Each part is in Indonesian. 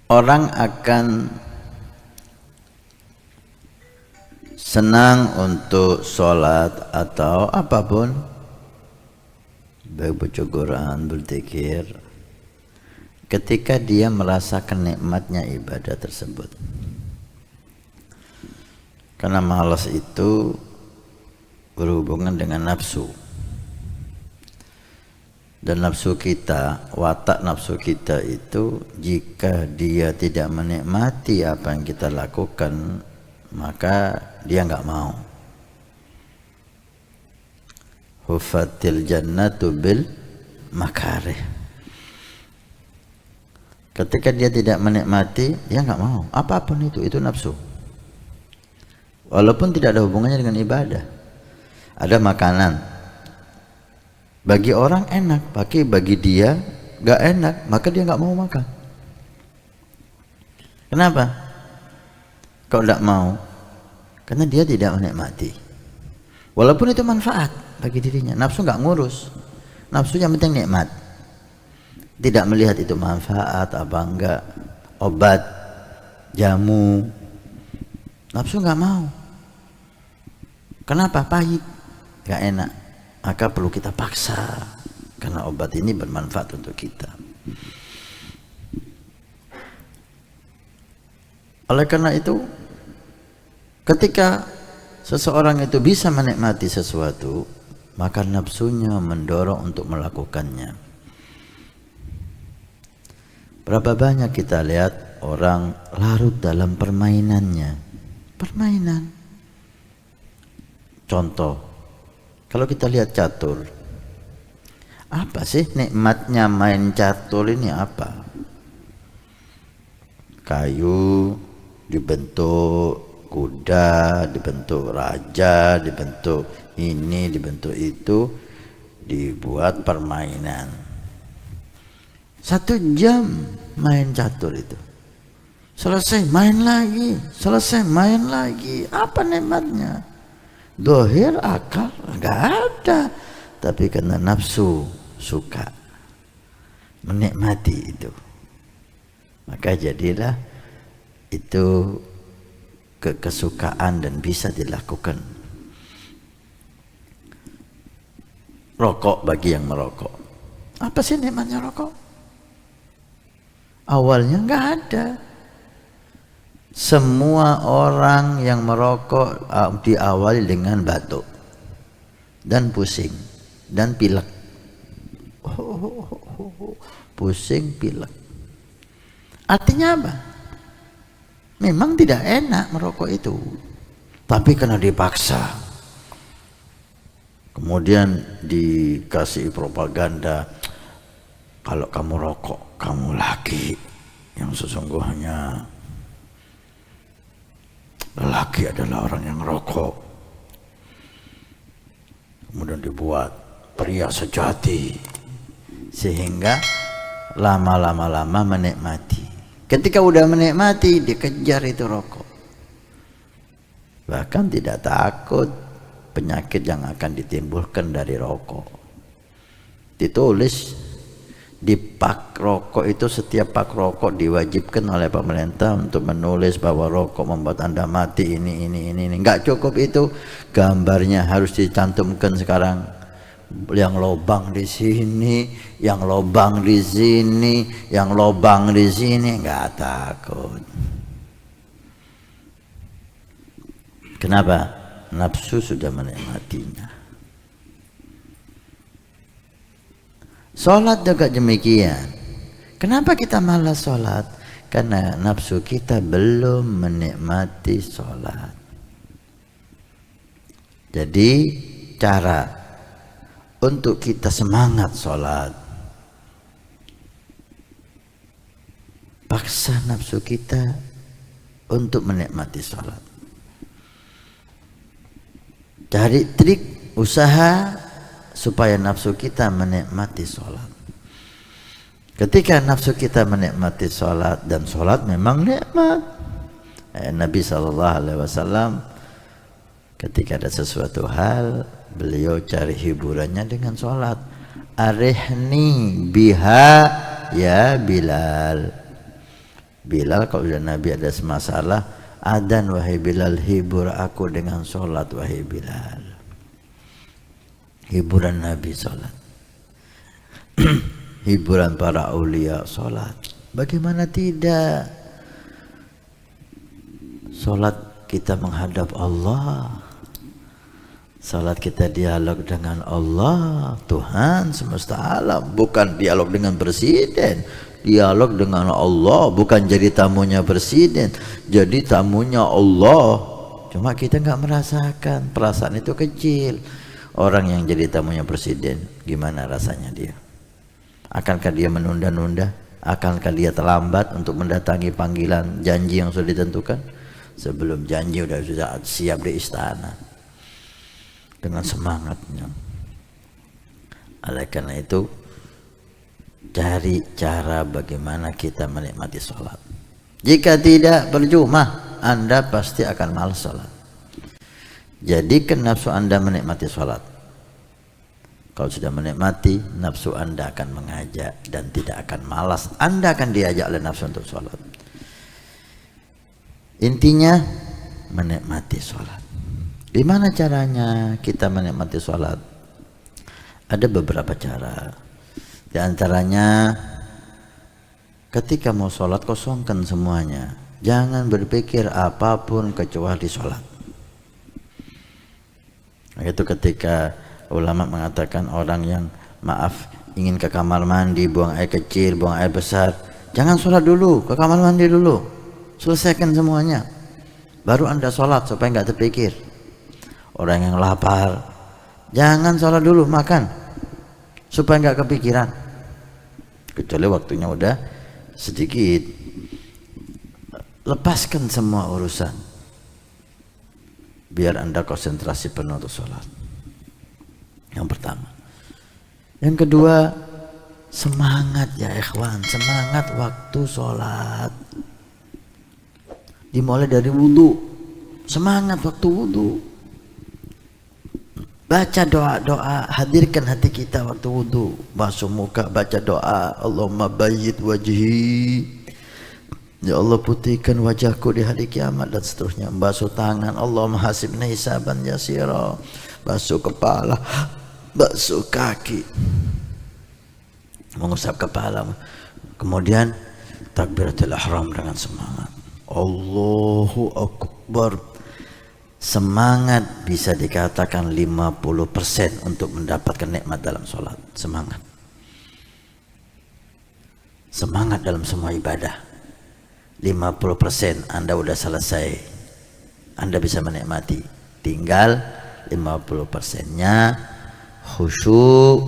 orang akan senang untuk sholat atau apapun, baik baca Quran, berzikir, ketika dia merasakan nikmatnya ibadah tersebut. Karena malas itu berhubungan dengan nafsu. Dan nafsu kita, watak nafsu kita itu, jika dia tidak menikmati apa yang kita lakukan, maka dia nggak mau. Hufatil jannatu bil makarih. Ketika dia tidak menikmati, dia nggak mau. Apapun itu nafsu. Walaupun tidak ada hubungannya dengan ibadah. Ada makanan, bagi orang enak, bagi dia nggak enak, maka dia nggak mau makan. Kenapa? Kok nggak mau? Karena dia tidak menikmati. Walaupun itu manfaat bagi dirinya, nafsu nggak ngurus. Nafsu yang penting nikmat. Tidak melihat itu manfaat apa enggak, obat, jamu. Nafsu nggak mau. Kenapa? Pahit, nggak enak. Maka perlu kita paksa, karena obat ini bermanfaat untuk kita. Oleh karena itu, ketika seseorang itu bisa menikmati sesuatu, maka nafsunya mendorong untuk melakukannya. Berapa banyak kita lihat orang larut dalam permainannya. Permainan. Contoh, kalau kita lihat catur, apa sih nikmatnya main catur ini apa? Kayu dibentuk kuda, dibentuk raja, dibentuk ini, dibentuk itu, dibuat permainan. 1 jam main catur itu. Selesai main lagi, selesai main lagi. Apa nikmatnya? Dohir, akal, nggak ada. Tapi karena nafsu suka menikmati itu, maka jadilah itu kesukaan dan bisa dilakukan. Rokok bagi yang merokok, apa sih nikmatnya rokok? Awalnya nggak ada. Semua orang yang merokok diawali dengan batuk dan pusing dan pilek. Pusing, pilek. Artinya apa? Memang tidak enak merokok itu, tapi karena dipaksa. Kemudian dikasih propaganda, kalau kamu rokok, kamu laki. Yang sesungguhnya lelaki adalah orang yang rokok. Kemudian dibuat pria sejati, sehingga lama-lama menikmati. Ketika udah menikmati, dikejar itu rokok. Bahkan tidak takut penyakit yang akan ditimbulkan dari rokok. Ditulis di pak rokok itu, setiap pak rokok diwajibkan oleh pemerintah untuk menulis bahwa rokok membuat Anda mati, ini. Nggak cukup itu, gambarnya harus dicantumkan sekarang. Yang lobang di sini, yang lobang di sini, yang lobang di sini, nggak takut. Kenapa? Nafsu sudah menikmatinya. Sholat juga demikian. Kenapa kita malas sholat? Karena nafsu kita belum menikmati sholat. Jadi cara untuk kita semangat sholat, paksa nafsu kita untuk menikmati sholat. Cari trik, usaha supaya nafsu kita menikmati sholat. Ketika nafsu kita menikmati sholat, dan sholat memang nikmat. Nabi SAW ketika ada sesuatu hal, beliau cari hiburannya dengan sholat. Arihni biha ya Bilal, Bilal kalau sudah Nabi ada masalah, adzan wahai Bilal, hibur aku dengan sholat wahai Bilal. Hiburan Nabi sholat. Hiburan para aulia sholat. Bagaimana tidak? Sholat kita menghadap Allah. Sholat kita dialog dengan Allah, Tuhan semesta alam. Bukan dialog dengan presiden, dialog dengan Allah. Bukan jadi tamunya presiden, jadi tamunya Allah. Cuma kita nggak merasakan, perasaan itu kecil. Orang yang jadi tamunya presiden, gimana rasanya dia? Akankah dia menunda-nunda? Akankah dia terlambat untuk mendatangi panggilan janji yang sudah ditentukan? Sebelum janji sudah siap di istana dengan semangatnya. Oleh karena itu, cari cara bagaimana kita menikmati sholat. Jika tidak, percuma, Anda pasti akan malas sholat. Jadikan nafsu Anda menikmati sholat. Kalau sudah menikmati, nafsu Anda akan mengajak dan tidak akan malas. Anda akan diajak oleh nafsu untuk sholat. Intinya menikmati sholat. Gimana caranya kita menikmati sholat? Ada beberapa cara. Di antaranya, ketika mau sholat kosongkan semuanya. Jangan berpikir apapun kecuali sholat. Itu ketika ulama mengatakan orang yang ingin ke kamar mandi, buang air kecil, buang air besar, jangan sholat dulu, ke kamar mandi dulu. Selesaikan semuanya, baru Anda sholat supaya nggak terpikir. Orang yang lapar, jangan sholat dulu, makan supaya nggak kepikiran. Kecuali waktunya udah sedikit, lepaskan semua urusan, biar Anda konsentrasi penuh untuk sholat. Yang pertama. Yang kedua, semangat ya ikhwan, semangat waktu sholat. Dimulai dari wudhu, semangat waktu wudhu. Baca doa-doa, hadirkan hati kita waktu wudhu. Basuh muka, baca doa, Allahumma bayyid wajhi, ya Allah putihkan wajahku di hari kiamat, dan seterusnya. Basuh tangan, Allahumma hasibna hisaban yasira. Basuh kepala, basuh kaki, mengusap kepala. Kemudian takbiratul ihram dengan semangat, Allahu Akbar. Semangat bisa dikatakan 50% untuk mendapatkan nikmat dalam sholat. Semangat dalam semua ibadah. 50% Anda udah selesai, Anda bisa menikmati. Tinggal 50%-nya khusyuk,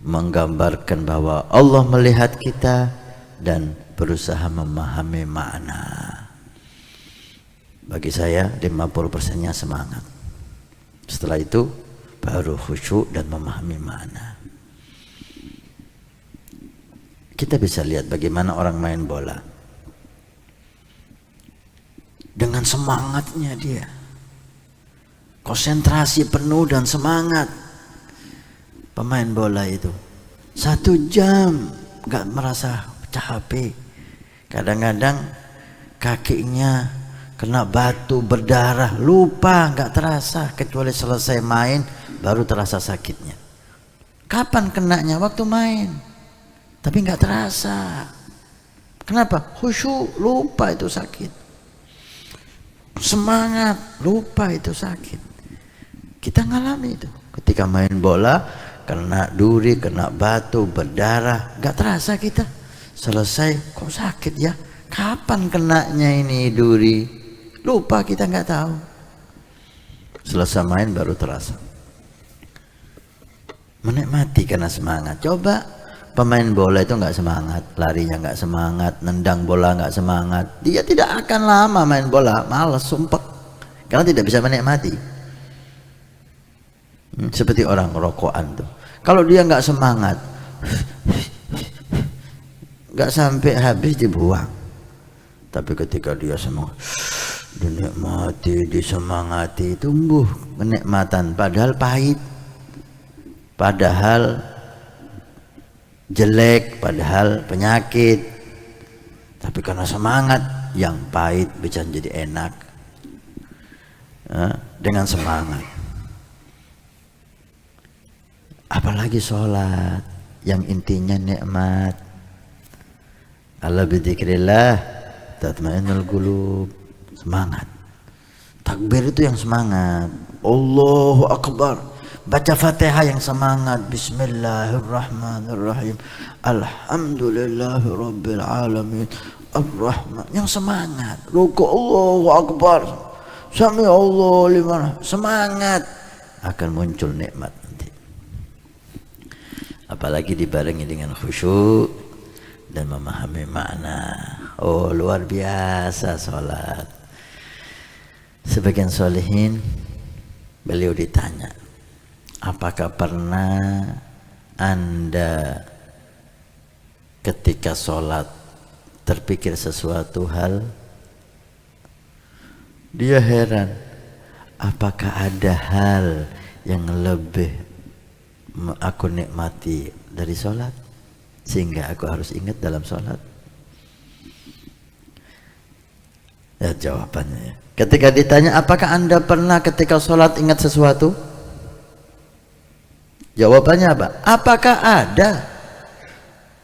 menggambarkan bahwa Allah melihat kita dan berusaha memahami makna. Bagi saya 50%-nya semangat. Setelah itu baru khusyuk dan memahami makna. Kita bisa lihat bagaimana orang main bola. Dengan semangatnya dia, konsentrasi penuh dan semangat. Pemain bola itu 1 jam gak merasa capek. Kadang-kadang kakinya kena batu berdarah, lupa, gak terasa, kecuali selesai main baru terasa sakitnya. Kapan kenanya? Waktu main, tapi gak terasa. Kenapa? Khusyuk, lupa itu sakit. Semangat, lupa itu sakit. Kita ngalami itu ketika main bola, kena duri, kena batu, berdarah, gak terasa kita. Selesai, kok sakit ya? Kapan kenanya ini duri? Lupa, kita nggak tahu. Selesai main baru terasa. Menikmati karena semangat. Coba pemain bola itu nggak semangat, larinya nggak semangat, nendang bola nggak semangat, dia tidak akan lama main bola, malas, sumpek, karena tidak bisa menikmati. Seperti orang rokokan tuh, kalau dia nggak semangat, nggak sampai habis dibuang. Tapi ketika dia semangat, dinikmati, disemangati, tumbuh kenikmatan. Padahal pahit, padahal jelek, padahal penyakit. Tapi karena semangat, yang pahit bisa jadi enak. Dengan semangat. Apalagi sholat yang intinya nikmat. Ala bidzikrillah tatmainnul qulub. Semangat. Takbir itu yang semangat. Allahu Akbar. Baca Fatihah yang semangat. Bismillahirrahmanirrahim. Alhamdulillahirabbil alamin. Ar-Rahman. Yang semangat. Ruku Allahu Akbar. Sami Allahu liman. Semangat. Akan muncul nikmat nanti. Apalagi dibarengi dengan khusyuk dan memahami makna. Oh, luar biasa sholat. Sebagian solihin, beliau ditanya, apakah pernah Anda ketika sholat terpikir sesuatu hal? Dia heran, apakah ada hal yang lebih aku nikmati dari sholat sehingga aku harus ingat dalam sholat? Ya, jawabannya, ketika ditanya apakah Anda pernah ketika sholat ingat sesuatu, jawabannya apa? Apakah ada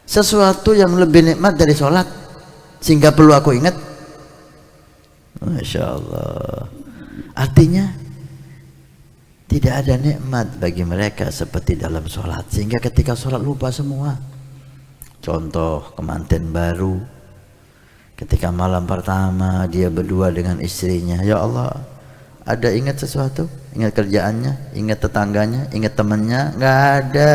sesuatu yang lebih nikmat dari sholat sehingga perlu aku ingat? Masya Allah. Artinya tidak ada nikmat bagi mereka seperti dalam sholat sehingga ketika sholat lupa semua. Contoh kemanten baru, ketika malam pertama dia berdua dengan istrinya, ya Allah, ada ingat sesuatu? Ingat kerjaannya, ingat tetangganya, ingat temannya? Nggak ada.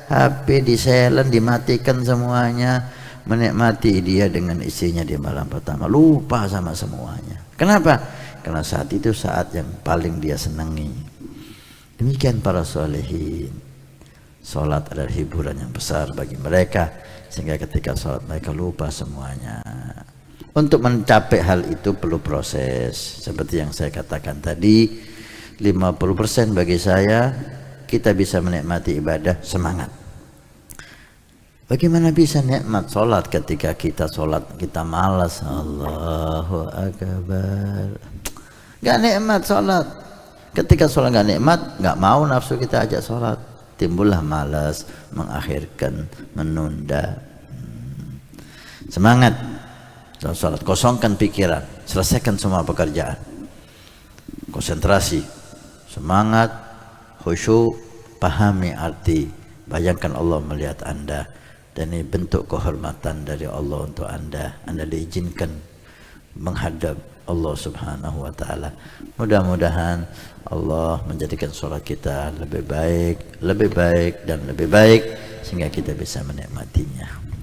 HP di silent, dimatikan semuanya, menikmati dia dengan istrinya di malam pertama, lupa sama semuanya. Kenapa? Karena saat itu saat yang paling dia senangi. Demikian para solehin. Sholat adalah hiburan yang besar bagi mereka sehingga ketika sholat mereka lupa semuanya. Untuk mencapai hal itu perlu proses. Seperti yang saya katakan tadi, 50% bagi saya kita bisa menikmati ibadah semangat. Bagaimana bisa nikmat sholat ketika kita sholat kita malas? Allahu Akbar. Gak nikmat sholat. Ketika sholat gak nikmat, gak mau nafsu kita ajak sholat. Timbullah malas, mengakhirkan, menunda. Semangat dalam sholat, kosongkan pikiran, selesaikan semua pekerjaan, konsentrasi, semangat, khusyuk, pahami arti. Bayangkan Allah melihat Anda, dan ini bentuk kehormatan dari Allah untuk Anda. Anda diizinkan menghadap Allah subhanahu wa ta'ala. Mudah-mudahan Allah menjadikan sholat kita lebih baik dan lebih baik sehingga kita bisa menikmatinya.